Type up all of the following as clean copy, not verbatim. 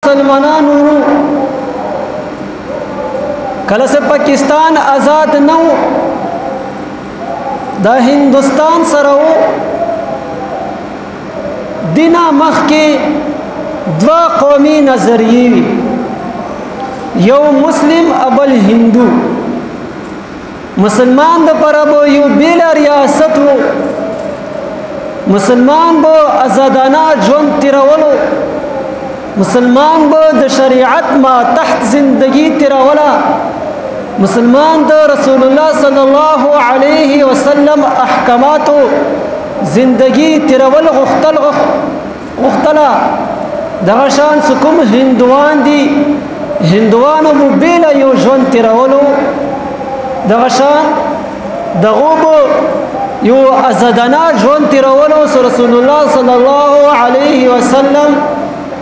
مسلمانانو کله چې پاکستان آزاد نه و د هندوستان سره و دینا مخکې دوا قومي نظریې وي یو مسلم ابل هندو مسلمان د پر به یو بیل ریاست و مسلمان به آزادانه ژوند تیرولو مسلمان به د شریعت ما تحت زندگی تیروله مسلمان د رسول الله صلی الله علیه وسلم احکاماتو زندگی تیرول غختله دغه شان کوم هندوان دي هندوانو به بیل یو ژوند تیرولو دغه شان دغه یو آزادانه ژوند تیرولو رسول الله صلی الله علیه وسلم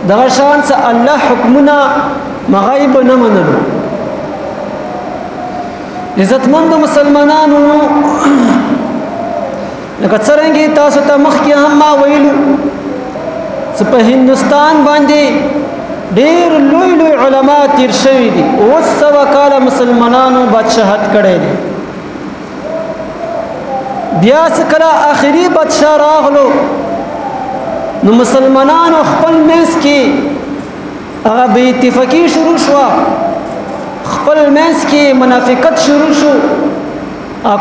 دغه شان څه الله حکمونه مغایب نه منلو عزتمند مسلمانانو لکه څرنګه تاسو ته مخکې هم ما ویلو چې په هندوستان باندې ډېر لوی لوی علما تیر شوي دي 200 کاله مسلمانانو بادشاہت کړی دی بیا کله آخري بادشاہ راغلو نو مسلمانانو خپل منځ کې هغه بې اتفاقي شروع شوه خپل منځ کې منافقت شروع شو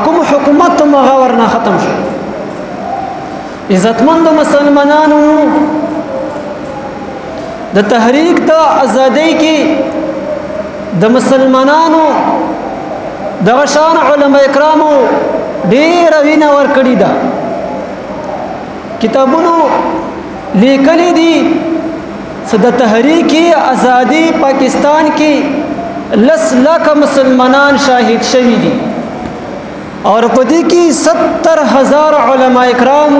کوم حکومت هم هغه ورنه ختم شو عزتمند مسلمانانو د تحریک د ازادۍ کې د مسلمانانو دغه شان علما کرامو ډېره وینه ورکړې ده کتابونو لیکلي دي چې د تحریک ازادي پاکستان کې 10 لک مسلمانان شاهد شوي دي اور په دې کې 70,000 علما کرام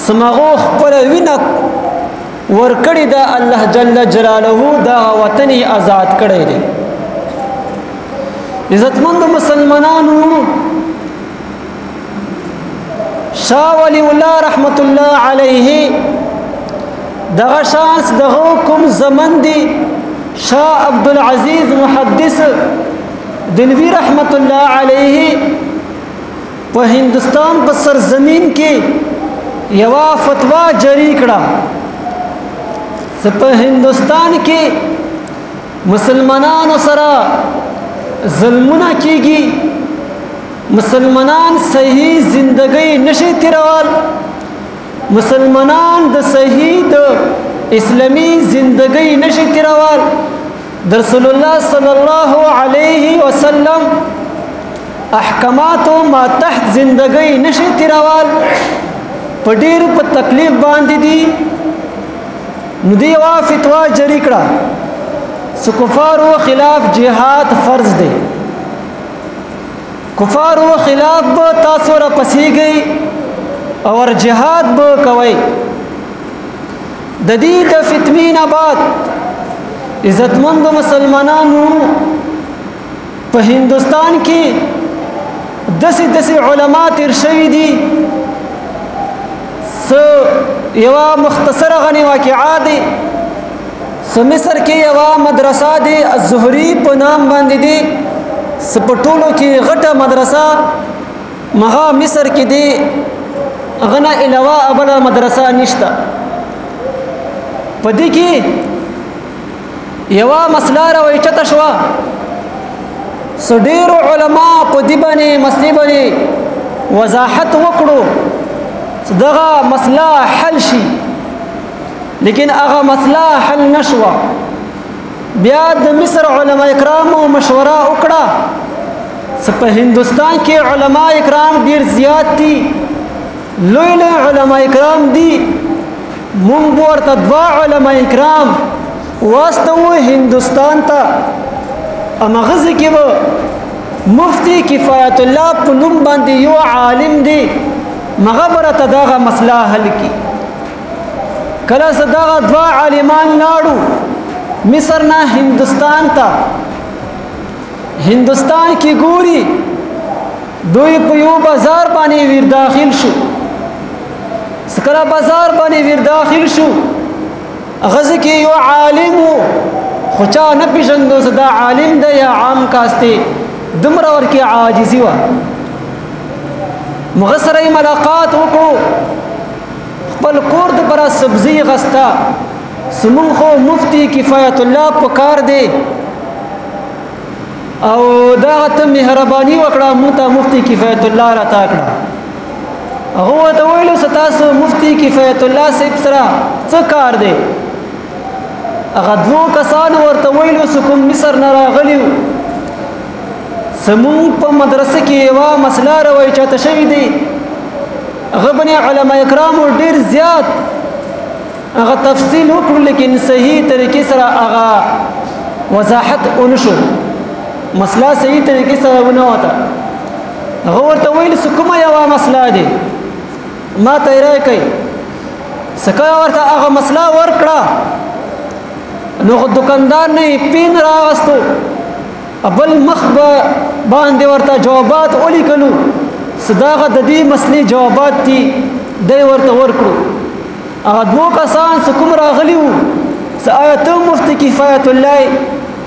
سمغو خپل وینه ورکړی دا الله جل جلاله دا وطن آزاد کړی دی عزتمند مسلمانانو شاه ولی الله رحمت الله علیه دغه شانس دغه کوم زمن دی شاه عبدالعزیز محدث دلوی رحمت الله علیه په هندوستان په سرزمین کې یوا فتوا جاری کړه په هندوستان کې مسلمانانو سره ظلمونه کیږي مسلمانان صحیح زندگی نشي تیرول مسلمانان د صحیح د اسلامی زندگی نشي تیرول رسول الله صلی الله علیه وسلم احکامات ما تحت زندگی نشي تیرول په ډیر په تکلیف باندې دي نو دی وا فتوا جاری کړه سو کفارو خلاف جهاد فرض دی کفارو خلاف به تاسو را پسیږئ اور جهاد به کوئ د دې د فتنې نه بعد عزتمند مسلمانانو په هندوستان کې دسي علما تیر شوي دي یوا مختصره غنی واقعا دي مصر کې یوا مدرسه دي الزهري په نام باندې دي سپټولو کې غټه مدرسه مغا مصر کې دي غنا علاوه ابله مدرسه نشته پدې کې یوا مسله راويچته شو سډیر علما په دې باندې مسلې باندې وضاحت وکړو دغه مسله حل شي لیکن هغه مسله حل نشوه بیا د مصر علما کرامو مشوره وکړه په هندوستان کې علما کرام ډیر زیات دي لوی لوی علما کرام دي مونږ ورته 2 علما کرام واستو هندوستان ته امغه کې به مفتی کفایت الله په نوم باندې یو عالم دی مغبره دغه مسله حل کی کله صدغه 2 عالمان لاړو مصر نه هندوستان ته هندوستان کې ګوري دوی په یو بازار باندې ور داخل شو سکرا بازار باندې ور داخل شو غزه کې یو عالم خو چا نه پېژندو چې دا عالم دی یا عام کاس دی دومره ورکې عاجزي وه مغه سره یې ملاقات وکړو خپل کور دپاره سبزي غسته زمونږ خو مفتي کفایت الله په کار دی او دغه ته مهرباني وکړه موږ ته مفتي کفایت الله راته کړه هغه ورته ویلو چې تاسو مفتي کفایت الله صاحب سره څه کار دی هغه دوه کسانو ورته ویلو چې کوم مصر نه راغلي وو زمونږ په مدرسه کې یوه مسله روایچاته شوې دی هغه باندې علما کرامو ډېر زیات هغه تفصیل وکړو لیکن صحیح طریقې سره هغه وضاحت ونه شو مسله صحیح طریقې سره ونه وته هغه ورته ویل چې کومه یوه مسله دی ما ته یې راکړئ چې کله ورته هغه مسله ورکړه نو دکاندار نه یې پین راغستو بل مخ باندې ورته جوابات ولیکلو چې دغه د دې مسلې جوابات دي دی ورته ورکړو هغه دوه کسان چې کوم راغلي وو چې آیا ته مفتي کفایت الله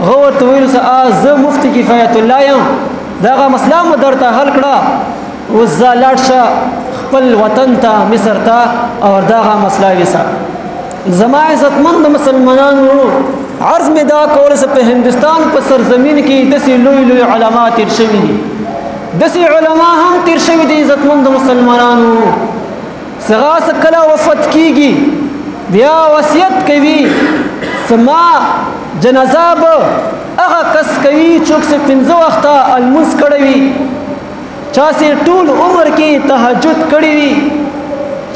هغه ورته ویل چې زه مفتي کفایت الله یم دغه مسله مو درته حل کړه اوس ځه لاړ شه خپل وطن ته مصر ته او دغه مسله ویسه زما عزتمند مسلمانانو عرض مې دا کول چې په هندوستان په سرزمین کې داسې لوی لوی علما تیر شوي دي داسې علما هم تیر شوي دي عزتمند مسلمانانو څه کله وفات کیږي بیا وصیت کوي سما جنازه به هغه کس کوي څوک چې 5 وخته المنځ کړی وي چا چې ټول عمر کې تهجد کړی وي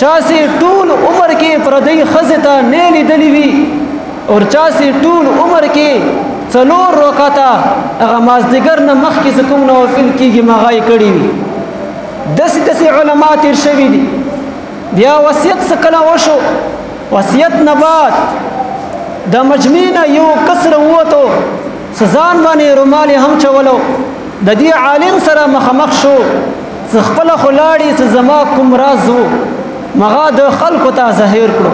چا چې ټول عمر کې پردۍ ښځې ته نه لیدلې وي او چا چې ټول عمر کې 4 رکعته هغه مازدیګر نه مخکې چې کوم نوافل کېږي هغه یې کړي وي داسې علما تیر شوي دي بیا وصیت څه کله وشو وصیت نه بعد د مجمع نه یو کس راووتو چې ځان باندې رومال هم چولو د دې عالم سره مخامخ شو چې خپله خو لاړې چې زما کوم راز و مغه د خلکو ته ظاهر کړو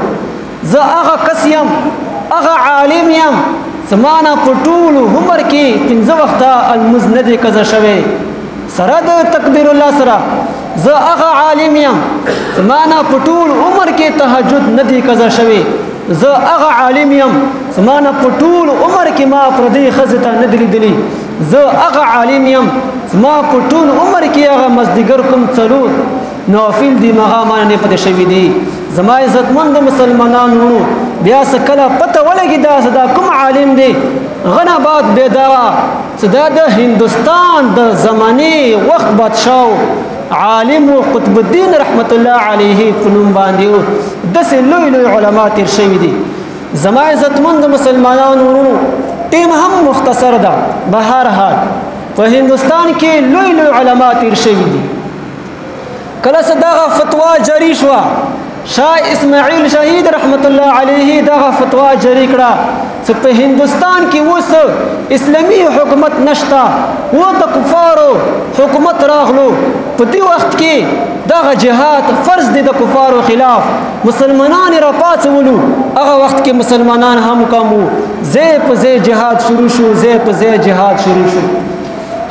زه هغه کس یم هغه عالم یم زما نه په ټول عمر کې 5 وخته المنځ نه دی قضا شوی سره د تکبیر الله سره زه هغه عالم یم زما نه په ټول عمر کې تهجد نه دی قضا شوی زه هغه عالم یم زما نه په ټول عمر کې ما پردۍ ښځې ته نه دی لیدلي زه هغه عالم یم زما په ټول عمر کې هغه مازدیګر کوم 4 نوافل دي مغه ما نه پته شوي دي زما عزتمند مسلمانانو بیا څه کله پته ولګي دا کوم عالم دی غنا بعد به دا چې دا د هندوستان د زماني وخت بادشاه عالم قطب الدین رحمت الله علیه په نوم باندې داسې لوی لوی علما تیر شوي دي زما عزتمند مسلمانانو ټیم هم مختصر ده به هر حال په هندوستان کې لوی لوی علما تیر شوي دي کله چې دغه فتوا جاری شوه شاه اسماعیل شهید رحمت الله علیه دغه فتوا جاری کړه چې په هندوستان کې اوس اسلامي حکومت نشته و د کفارو حکومت راغلو په دې وخت کې دغه جهاد فرض دی د کفارو خلاف مسلمانان را پاڅولو هغه وخت کې مسلمانان هم کمو ځای په ځای جهاد شروع شو ځای په ځای جهاد شروع شو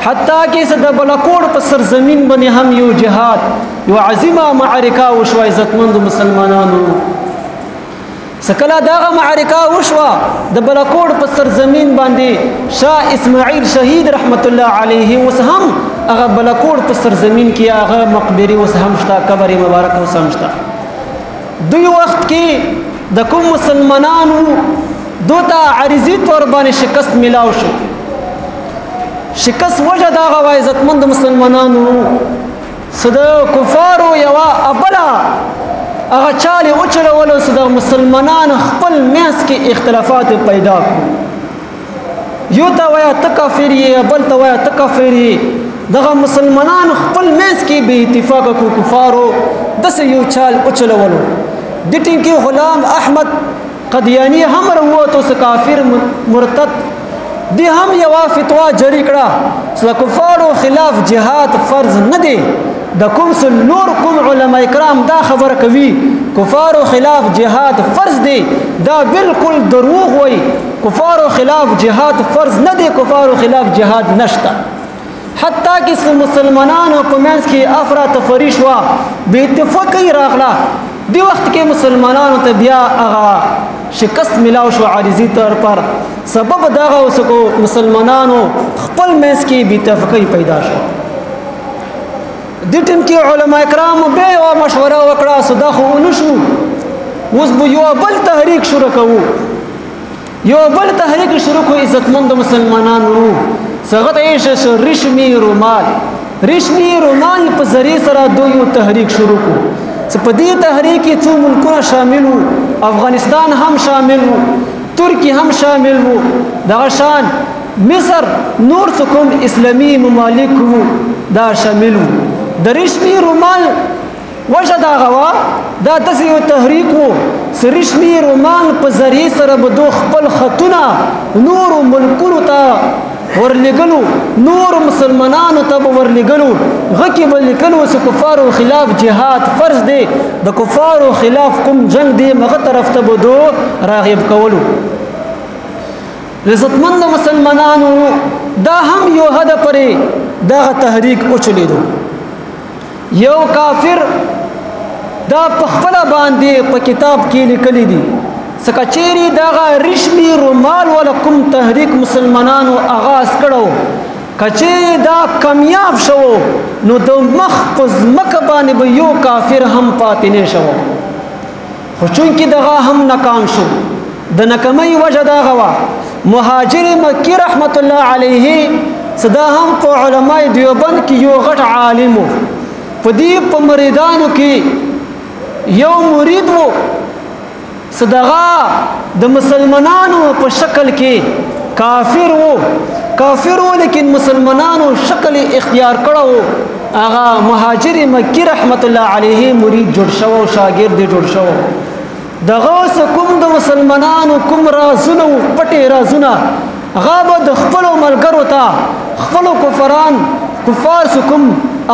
حتی کې د بلکوړ په سرزمین باندې هم یو جهاد یو عظیمه معرکه وشوه عزتمند مسلمانانو سکله دغه معرکه وشوه د بلکوړ په سرزمین باندې شاه اسماعیل شهید رحمت الله علیه اوس هم هغه بلکوړ په سرزمین کې هغه مقبره اوس هم شته قبر مبارک اوس هم شته دوی وخت کې د کوم مسلمانانو دوته عریضی تور باندې شکست ملاو شو شکست وجه دغه عزتمند مسلمانانو صد کفارو یوا ابلا هغه چاله اوچلولو صد مسلمانان خپل میاس کې اختلافات پیدا کړو یو ته ویا تکفیری بل ته ویا تکفیری دغه مسلمانان خپل میاس کې به اتفاق کو کفارو دسه یو چال اوچلولو د ټینګي غلام احمد قدیانی هم وروته کافر مرتد دی هم یو فتوا جاری کړه چې کفارو خلاف جهاد فرض نه دی د کوم نور کوم علما کرام دا خبر کوي کفارو خلاف جهاد فرض دی دا بالکل دروغ وای کفارو خلاف جهاد فرض نه دی کفارو خلاف جهاد نشته حتی کہ مسلمانانو په منځ کې افراتفری شوه بې اتفاقي راغله دی وخت کې مسلمانانو ته بیا هغه شکست ملاو شو عارضي طور پر سبب دغه اوس کو مسلمانانو خپل منځ کې بې اتفاقي پیدا شو د ټیم کې علما کرام به مشوره وکړه سودا خو ونشو اوس به یو بل تحریک شروع کوو یو بل تحریک شروع کو عزتمند مسلمانانو څنګه ته رشمی رومال په ذریعہ سره دوی یو تحریک شروع کو په دې تحریک کې څو ملکونه شامل وو افغانستان هم شامل وو ترکی هم شامل وو دغه شان مصر نور کوم اسلامی ممالک وو دا شامل وو د رشمی رومال وجه دا غوا دا داسې یو تحریک وو چې رشمی رومال په ذریعہ سره به دو خپل خطونه نور ملکونو ته ورلګلو نور مسلمانانو ته ورلګلو غکی بلکلو چې کفارو خلاف جهاد فرض دی د کفارو خلاف کوم جنگ دی مغه طرف ته بدو راغب کولو عزتمند مسلمانانو دا هم یو هدف پرې دا تحریک اوچلیدو یو کافر دا په خپل باندې په کتاب کې لیکلی دی سکچيري دغه رشمی رومال ولا کوم تحریک مسلمانانو آغاز کړو کچې دا کامیاب شو نو د مخ پز مکه باندې به یو کافر هم پاتې نه شو خو چونکی دغه هم ناکام شو د ناکامۍ وجه دا غوا مهاجر مکی رحمت الله علیه صدا هم په علماء دیوبند کې یو غټ عالم په دې په مریدانو کې یو مرید وو صدغه د مسلمانانو په شکل کې کافر وو لیکن مسلمانانو شکل اختیار کړو هغه مهاجر مکی رحمت الله علیه مرید جوړ شو شاګرد جوړ شو دغه کوم د مسلمانانو کوم رازونه پټي رازونه غاب د خپل ملګرو ته خپل کفار کوم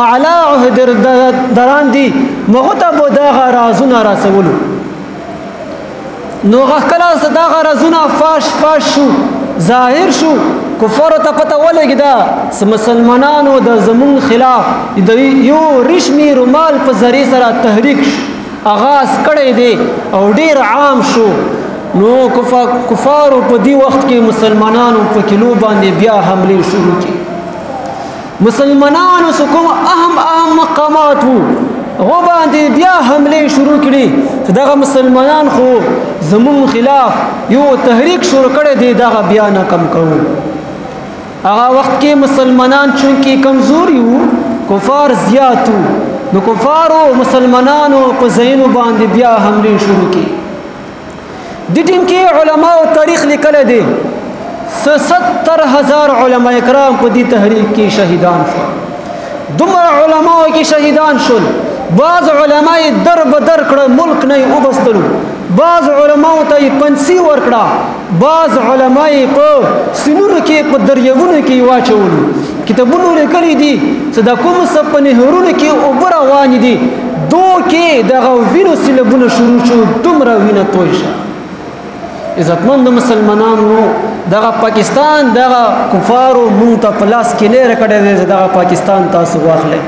اعلی عهد دران دي مغه ته دغه رازونه راسولو نو غکلا صدا غرزونه فاش شو ظاهر شو کفار ته پته ولګیدا مسلمانانو د زمون خلاف د یو رشمی رومال په ذریعہ سره تحریک آغاز کړی دی او ډیر عام شو نو کفار په دی وخت کې مسلمانانو په کلو باندې بیا حمله شروع کړي مسلمانانو کوم اهم مقامات وو غو باندې بیا حمله شروع کړي چې دغه مسلمانان خو زمون خلاف یو تحریک شروع کړی دی دغه بیا نه کم کوو هغه وخت کې مسلمانان چونکی کمزوري وو کفار زیات وو نو کفارو مسلمانانو په زینو باندې بیا حمله شروع کړي د ټیم کې علما او تاریخ لیکل دي 70000 علما کرام په دې تحریک کې شهیدان شول دومره علما کې شهیدان شول بعض علماء در بدر کړه ملک نه وبستلو بعض علماء ته پنسي ورکړه بعض علماء په سینونو کې په دریابونو کې واچولو کتابونو لیکلي دي چې د کوم سپنه هرونه کې اوبر روان دي دوکې دغه وینو سیلبونه شروع شو دومره وینه توی شو عزتمند مسلمانانو دغه پاکستان دغه کفارو مونږ ته پلاس کې نه راکړی دغه پاکستان تاسو واخلئ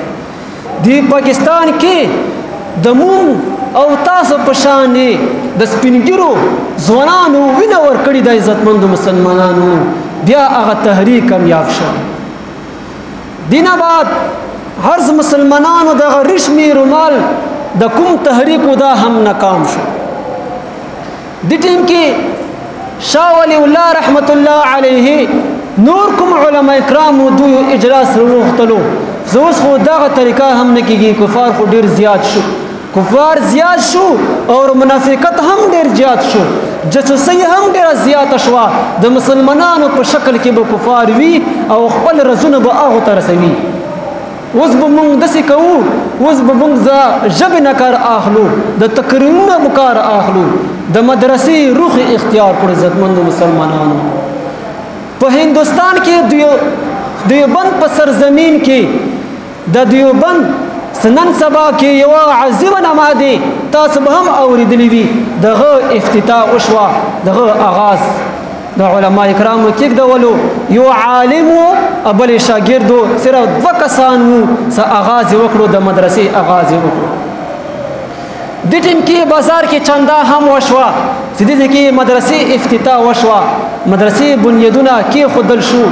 دی پاکستان کې د مون او تاسو په شان د سپینګرو ځوانانو وینه ورکړي د عزتمند مسلمانانو بیا هغه تحریک کامیاب شو دینه بعد هر مسلمانانو د رشمی رومال د کوم تحریک دا هم ناکام شو د ټیم کې شاه ولی الله رحمت الله علیه نور کوم علما کرام دوی اجلاس وروختلو زوس خو دغه طریقه هم نه کیږي کفار خو ډیر زیات شو او منافقت هم ډیر زیات شو جاسوسي هم ډیر زیات شو د مسلمانانو په شکل کې به کفار وي او خپل رزونه به هغه تر رسوي اوس به موږ داسې کوو اوس به موږ ژبې نه کار اخلو د تقریرونو به کار اخلو د مدرسې روح اختیار کړو عزتمندو مسلمانانو په هندوستان کې دیوبند په سرزمین کې د دیوبند سنن سبا کې یو عظیمه نماده تاسو به هم اوریدلی وي دغه افتتاح وشوه دغه آغاز د علما کرامو کېږدولو یو عالم او بل شاګرد صرف دوه کسان وو څه آغاز یې وکړو د مدرسې آغاز یې وکړو د ټیم کې بازار کې چندا هم وشوه چې دې کې مدرسې افتتاح وشوه مدرسې بنیادونه کېښودل شو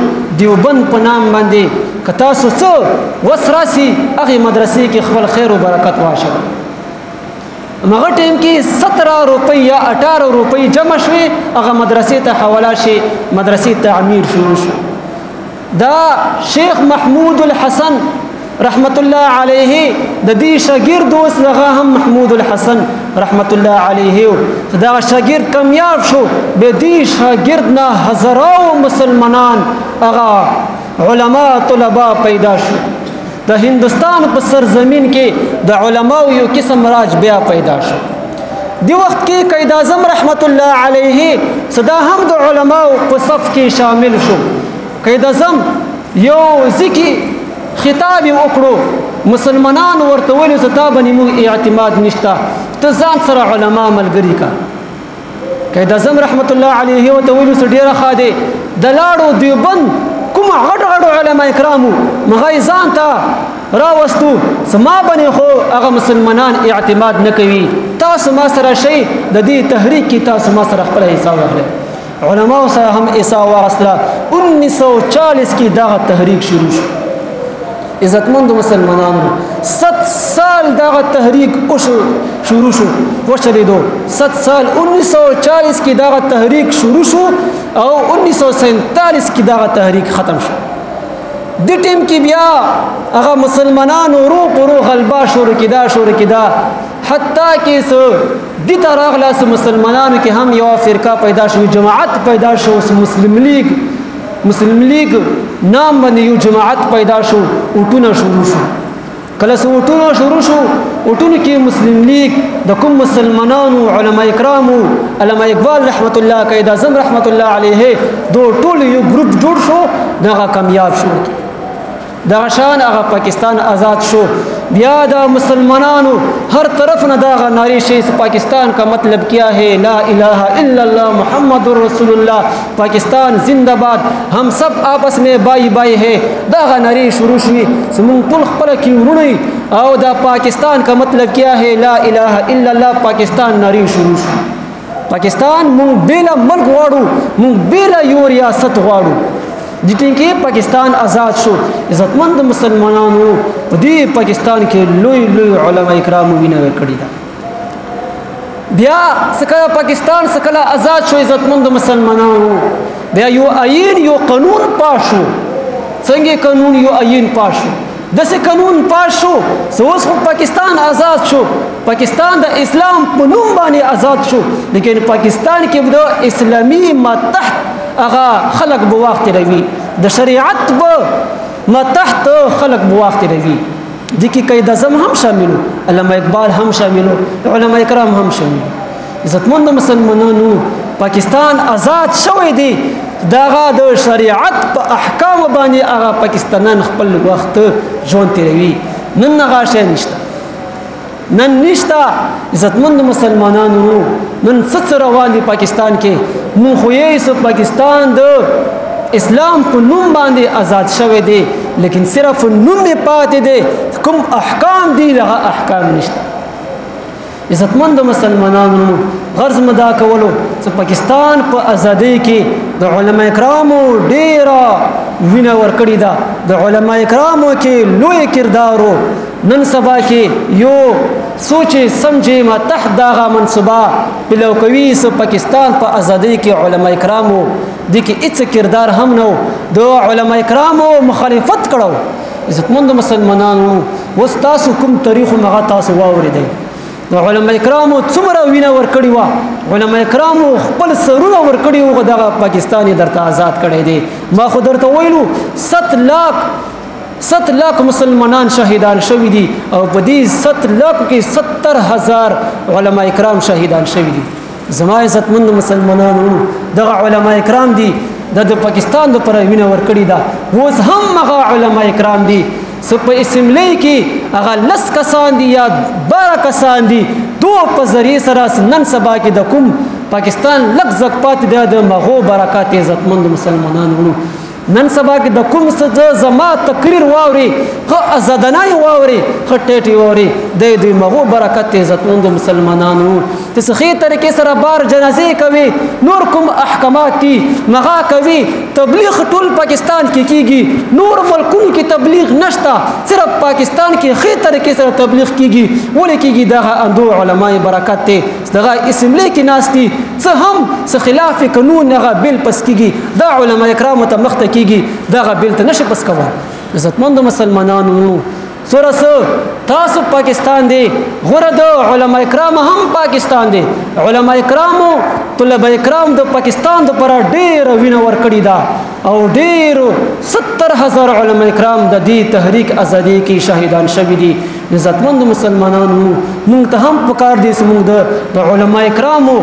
دیوبند په نام باندې که تاسو څه وس راسي هغې مدرسې کې خپل خیر و برکت واچوئ هغه ټیم کې 17 روپۍ یا 18 روپۍ جمع شوې هغه مدرسې ته حواله شي مدرسې تعمیر شروع شو دا شیخ محمود الحسن رحمت الله علیه د دې شاګرد اوس هغه هم محمود الحسن رحمت الله علیه دا شاګرد کامیاب شو به دې شاګرد نه هزارو مسلمانان هغه علما طلبا پیدا شو د هندستان په سرزمین کې د علماو یو قسم راج بیا پیدا شو دی وخت کې قائد اعظم رحمت الله علیه صدا هم د علماو په صف کې شامل شو قائد اعظم یو ځکه خطاب وکړو مسلمانان ورته ویل ستا باندې موږ اعتماد نشته ته ځان سره علما ملګری کا قائد اعظم رحمت الله علیه ورته ویل ډیره خاده د لاړو دیوبند کوم غټ علما کرامو مغه ځان ته راوستو سما باندې خو هغه مسلمانان اعتماد نه کوي تاسو ما سره شي د دې تحریک کې تاسو ما سره خپل حساب واخلئ علماء سره هم حساب واخلئ 1940 کې دا تحریک شروع شو عزتمند مسلمانانو 7 سال دا تحریک شروع شو وشلیدو 7 سال 1940 کې دا تحریک شروع شو او 1947 کې دا تحریک ختم شو د ټیم کې بیا هغه مسلمانانو رو غلبا شروع کېدا حتی کې څه د تراغلاس مسلمانانو کې هم یو فرقه پیدا شو جماعت پیدا شو مسلم لیگ نام باندې یو جماعت پیدا شو اوټونه شروع شو کله چې اوټونه شروع شو اوټونه کې مسلم لیگ د کوم مسلمانانو علما کرامو علامه اقبال رحمت الله قائد اعظم رحمت الله علیه دو ټول یو ګروپ جوړ شو دغه کامیاب شو دا شان هغه پاکستان آزاد شو بیا دا مسلمانانو ہر طرف نہ دا ناری شی پاکستان کا مطلب کیا ہے لا الہ الا اللہ محمد رسول اللہ پاکستان زندہ باد ہم سب آپس میں بائی ہے دا ناری شروع شوی سمون ټول خپل کی ورونی او دا پاکستان کا مطلب کیا ہے لا الہ الا اللہ پاکستان ناری شروع شو پاکستان مون بیلا ملک واړو مون بیلا یو ریاست واړو جتن کې پاکستان آزاد شو عزتمند مسلمانانو په دې پاکستان کې لوی علما کرام وینه کړی دا بیا څکه پاکستان څکه آزاد شو عزتمند مسلمانانو بیا یو آئین یو قانون پاس شو څنګه قانون یو آئین پاس شو دسه قانون پاس شو اوس پاکستان آزاد شو پاکستان د اسلام په نوم باندې آزاد شو لیکن پاکستان کې د اسلامي ماتحت اغا خلق بواخت روی د شریعت ماتحت خلق بواخت روی دکی قائد اعظم هم شاملو علامه اقبال هم شاملو علماء کرام هم شاملو عزتمند مسلمانانو پاکستان آزاد شوی دی داغه د شریعت په احکام باندې هغه پاکستانان خپل وخت ژوند تیروي نن هغه شی نشته نن نشته عزتمند مسلمانانو نن څه روان دي پاکستان کې مون خو یې پاکستان د اسلام په نوم باندې آزاد شوی دی لیکن صرف نوم یې پاتې دی کوم احکام دي هغه احکام نشته عزتمند مسلمانانو غرض مدا کولو چې پاکستان په ازادۍ کې د علما کرامو ډیره وینه ورکړې ده د علما کرامو کې لوی کردارو نن سبا کې یو سوچ سمجھے ما تحت داغه منصبه بلو کوي سو پاکستان په ازادۍ کې علما کرامو د کې هیڅ کردار هم نو د علما کرامو مخالفت کړو عزتمند مسلمانانو وستاسو کوم تاریخ مغه تاسو واوریدئ د علما کرامو څومره وینه ورکړی و علما کرامو خپل سرونه ورکړی و دغه پاکستاني درته آزاد کړی دی ما خو درته ویلو 7 لاک مسلمانان شهیدان شوی دي او په دې 7 لاک کې 70,000 علما کرام شهیدان شوی دي زما عزتمند مسلمانانو دغه علما کرام دي د پاکستان د پر وینه ورکړی دا اوس هم هغه علما کرام دي سو په اسمبلی کې هغه لس کسان دي یا 12 کسان دي دو په ذریعه سره نن سبا کې د کوم پاکستان لږ زک پاتې دی د مغو برکات عزتمند مسلمانانو نن سبا کې د کوم څه زما تقریر واوري خو ازادنای واوري خو ټیټي واوري د دې مغو برکات عزتمند مسلمانانو ته صحیح طریقې سره بار جنازې کوي نور کوم احکامات دي مغا کوي تبلیغ ټول پاکستان کې کیږي نور ملکونو کې تبلیغ نشتا صرف پاکستان کې خې طریقې سره تبلیغ کیږي ولې کیږي دغه اندو علماء برکات ته دغه اسمبلی کې ناشتي څه هم څه خلاف قانون هغه بل پس کیږي دا علماء کرام ته مخ ته دغه بیل ته نشي پس کوه عزتمند مسلمانانو سورس تاسو پاکستان دی غره د علماء کرام هم پاکستان دی علماء کرام طلبه کرام د پاکستان د پر ډیر وینه ور کړی دا او ډیر 70000 علماء کرام د دې تحریک ازادي کې شهیدان شوی دي عزتمند مسلمانانو موږ ته هم پکار دي موږ د علماء کرام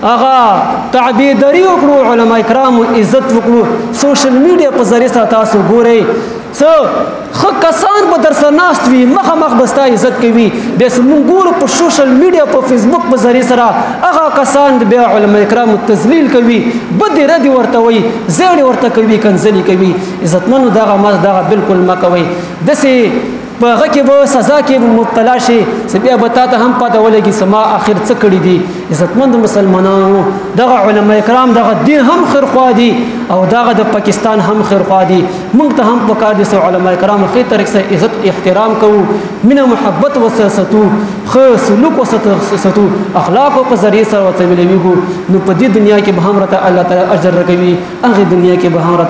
اغا تعبیداری وکړو علماء کرام عزت وکړو سوشل میډیا په ذریعہ سره تاسو ګورئ څه خو کسان به در سره ناست وي مخامخ به ستا عزت کوي بیا موږ ګورو په سوشل میډیا په فیسبوک په ذریعہ سره هغه کسان بیا علماء کرام تذلیل کوي بدې ردې ورته وایي زیړې ورته کوي کنځلې کوي عزتمنو دغه بالکل مه کوئ داسې په هغه کې به سزا کې مبتلا شي چې بیا به تا ته هم پته ولګي چې ما آخر څه کړي دي عزتمند مسلمانانو دغه علماء کرام دغه دین هم خیرخوا دي او دغه د پاکستان هم خیرخوا دي موږ ته هم پکار دي چې علماء کرام ښې طریقې سره عزت احترام کوو مینه محبت ورسره ساتو ښه سلوک ورسره ساتو اخلاقو په ذریعې سره ورته ملويږو نو په دې دنیا کې به هم راته الله تعالی اجر راکوي هغې دنیا کې به هم راته